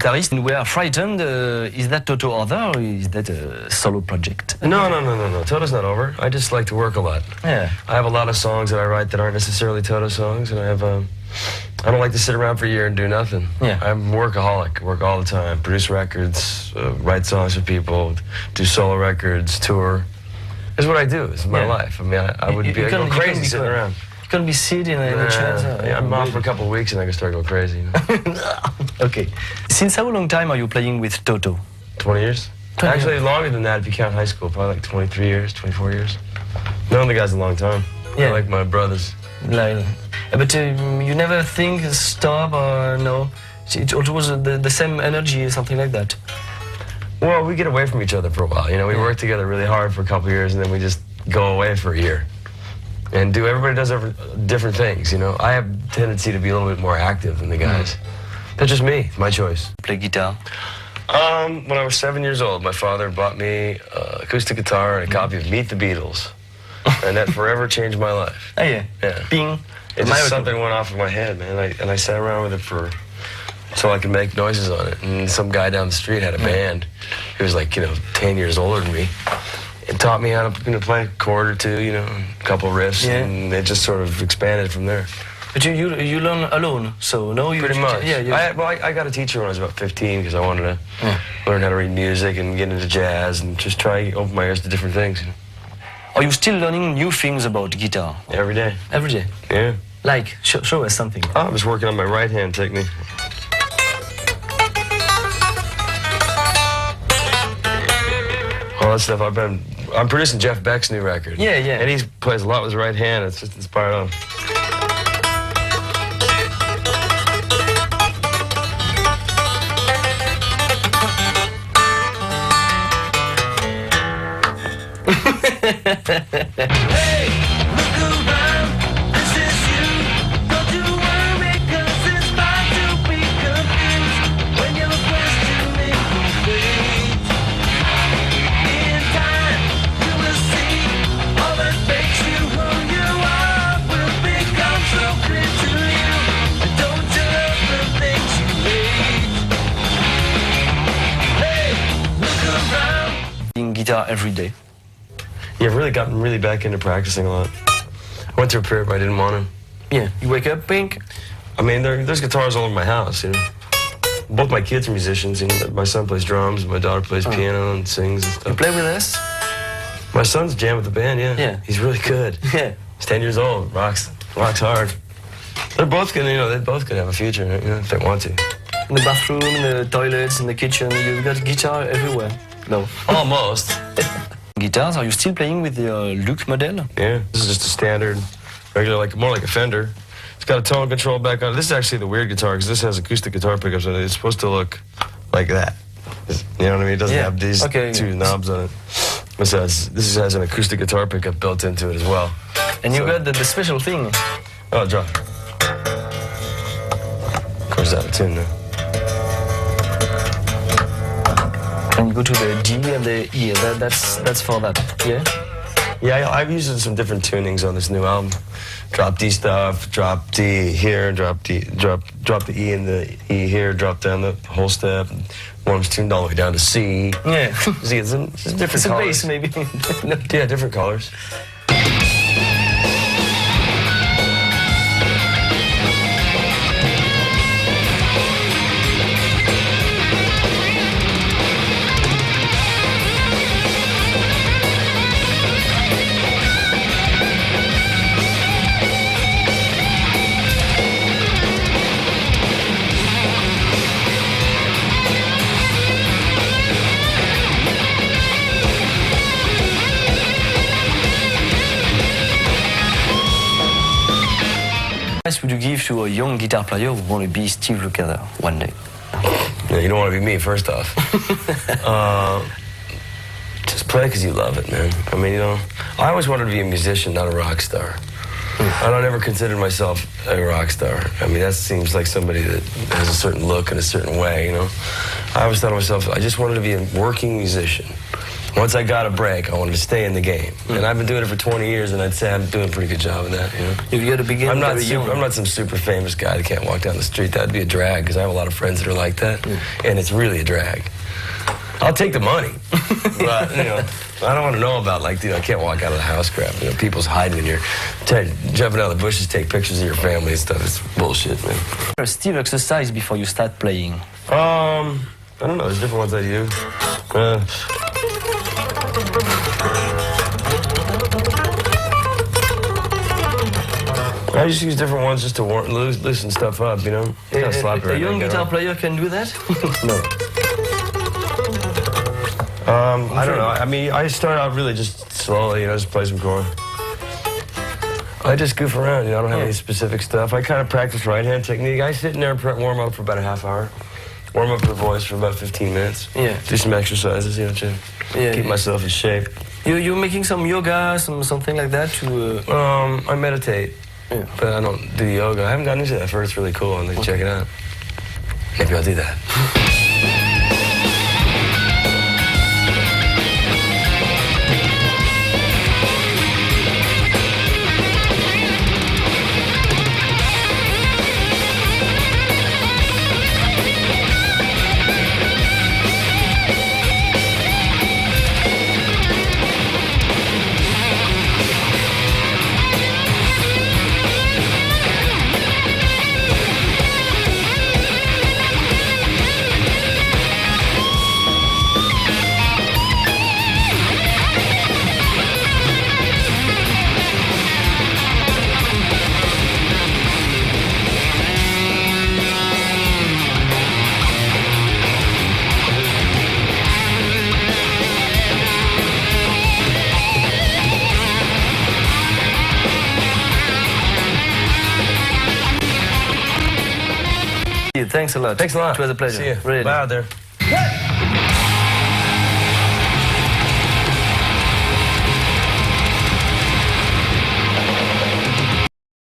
guitarist, and we are frightened. Is that Toto over, or is that a solo project? No. Toto's not over. I just like to work a lot. Yeah. I have a lot of songs that I write that aren't necessarily Toto songs, and I don't like to sit around for a year and do nothing. Yeah. I'm a workaholic, work all the time, produce records, write songs for people, do solo records, tour. It's what I do. It's my life. I mean, I would go crazy sitting around. You can't be sitting in a chair. Yeah, I'm off for a couple of weeks and I can start going crazy. You know? Okay. Since how long time are you playing with Toto? 20 years. 20 Actually, years. longer than that if you count high school. Probably like 23 years, 24 years. Known the guys a long time. Yeah. They're like my brothers. Like, but you never think stop or no? It was the same energy or something like that? Well, we get away from each other for a while. You know, we work together really hard for a couple of years and then we just go away for a year. And everybody does different things, you know. I have a tendency to be a little bit more active than the guys. That's just me, it's my choice. Play guitar? When I was 7 years old, my father bought me an acoustic guitar and a copy of Meet the Beatles. And that forever changed my life. Oh yeah? Yeah. Bing. It just something went off in my head, man. And I sat around with it so I could make noises on it. And some guy down the street had a band. He was like, 10 years older than me. It taught me how to play a chord or two, a couple riffs, and it just sort of expanded from there. But you learn alone, so no? Pretty much. Yeah. I got a teacher when I was about 15 because I wanted to learn how to read music and get into jazz and just try to open my ears to different things. Are you still learning new things about guitar? Every day. Every day? Yeah. Like, show us something. I'm just working on my right hand technique. All that stuff I'm producing Jeff Beck's new record. Yeah. And he plays a lot with his right hand. It's just inspired on him. Hey, look around, this is you. Don't you worry, 'cause it's fine to be confused when you're questioning your fate. In time, you will see all that makes you who you are will become so clear to you. And don't you love the things you hate? Hey, look around. Playing guitar every day. Yeah, I've really gotten back into practicing a lot. I went through a period where I didn't want to. Yeah, you wake up, pink. I mean, there's guitars all over my house, Both my kids are musicians, My son plays drums, my daughter plays piano and sings and stuff. You play with us? My son's jam with the band, Yeah. He's really good. Yeah. He's 10 years old, rocks hard. They're both gonna, they both could have a future, if they want to. In the bathroom, in the toilets, in the kitchen, you've got guitar everywhere. No. Almost. Guitars, are you still playing with the Luke model? Yeah, this is just a standard, regular, more like a Fender. It's got a tone control back on it. This is actually the weird guitar because this has acoustic guitar pickups on it. It's supposed to look like that. You know what I mean? It doesn't have these two knobs on it. This has an acoustic guitar pickup built into it as well. And you got the special thing. Oh, drop. Of course, out of tune now. And you go to the D and the E. That's for that. Yeah. Yeah, I've used some different tunings on this new album. Drop D stuff, drop D here, drop the E in the E here, drop down the whole step. One was tuned all the way down to C. Yeah. See, it's different It's a colors. bass, maybe. Yeah, different colors. What advice would you give to a young guitar player who want to be Steve Lukather one day? Yeah, you don't want to be me, first off. Just play because you love it, man. I mean, I always wanted to be a musician, not a rock star. I don't ever consider myself a rock star. I mean, that seems like somebody that has a certain look and a certain way, I always thought of myself, I just wanted to be a working musician Once I got a break, I wanted to stay in the game. And I've been doing it for 20 years, and I'd say I'm doing a pretty good job of that, you know? You got to begin I'm very young. not some super famous guy that can't walk down the street. That'd be a drag, because I have a lot of friends that are like that, and it's really a drag. I'll take the money, but, you know, I don't want to know about, like, I can't walk out of the house crap. You know, people's hiding in your, jumping out of the bushes, take pictures of your family and stuff. It's bullshit, man. Still exercise before you start playing. I don't know. There's different ones I use. I just use different ones just to loosen stuff up, you know? Kind of sloppy A right young now, guitar player can do that? No. I don't know. I mean, I start out really just slowly, you know, just play some chords. I just goof around, you know, I don't have any specific stuff. I kind of practice right-hand technique. I sit in there and warm up for about a half hour. Warm up the voice for about 15 minutes. Yeah. Do some exercises, you know, to keep myself in shape. You're making some yoga, something like that to... I meditate, but I don't do yoga. I haven't gotten into that. I've heard it's really cool, and check it out. Maybe I'll do that. Thanks a lot. Thanks a lot. It was a pleasure. See you. Really. Bye out there.